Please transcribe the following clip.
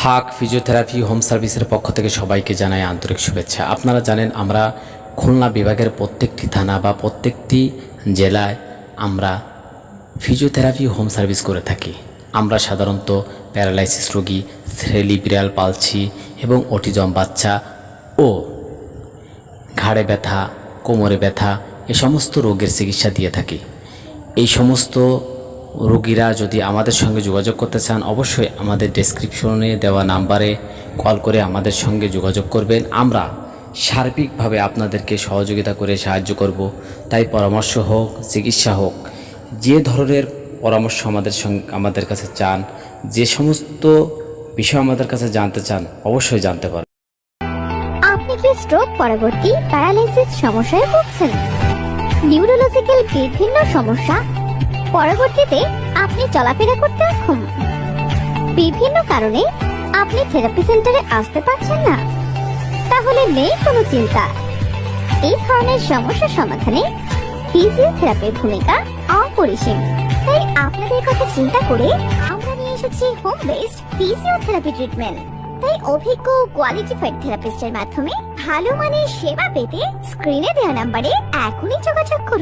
হাক physiotherapy home সার্ভিসের পক্ষ থেকে সবাইকে জানাই আন্তরিক শুভেচ্ছা। আপনারা জানেন আমরা খুলনা বিভাগের প্রত্যেকটি থানা বা প্রত্যেকটি জেলায় আমরা ফিজিওথেরাপি হোম সার্ভিস করে থাকি। আমরা সাধারণত প্যারালাইসিস রোগী, সেরিব্রাল পালসি এবং অটিজম বাচ্চা ও ঘাড়ে ব্যথা, কোমরে ব্যথা এ সমস্ত রোগের চিকিৎসা দিয়ে থাকি। এই সমস্ত রোগীরা যদি আমাদের সঙ্গে যোগাযোগ করতে চান অবশ্যই আমাদের ডেসক্রিপশনে দেওয়া নাম্বারে কল করে আমাদের সঙ্গে যোগাযোগ করবেন। আমরা সার্বিকভাবে আপনাদেরকে সহযোগিতা করে সাহায্য করব। তাই পরামর্শ হোক, চিকিৎসা হোক, যে ধরনের পরামর্শ আমাদের কাছে চান, যে সমস্ত বিষয় আমাদের কাছে জানতে চান অবশ্যই জানতে পারেন। আপনি কি স্ট্রোক পরবর্তী প্যারালাইসিস সমস্যায় ভুগছেন? নিউরোলজিক্যাল বিভিন্ন সমস্যা পরবর্তীতে আপনি চলাফেরা করতে অক্ষম? বিভিন্ন কারণে আপনি থেরাপি সেন্টারে আসতে পারছেন না? তাহলে নেই কোনো চিন্তা। এই ধরনের সমস্যা সমাধানে ফিজিওথেরাপির ভূমিকা অপরিসীম। তাই আপনাদের কথা চিন্তা করে আমরা নিয়ে এসেছি হোম বেসড ফিজিওথেরাপি ট্রিটমেন্ট। তাই অভিজ্ঞ কোয়ালিফাইড থেরাপিস্টের মাধ্যমে ভালো মানের সেবা পেতে স্ক্রিনে দেওয়া নাম্বারে এখনই যোগাযোগ করুন।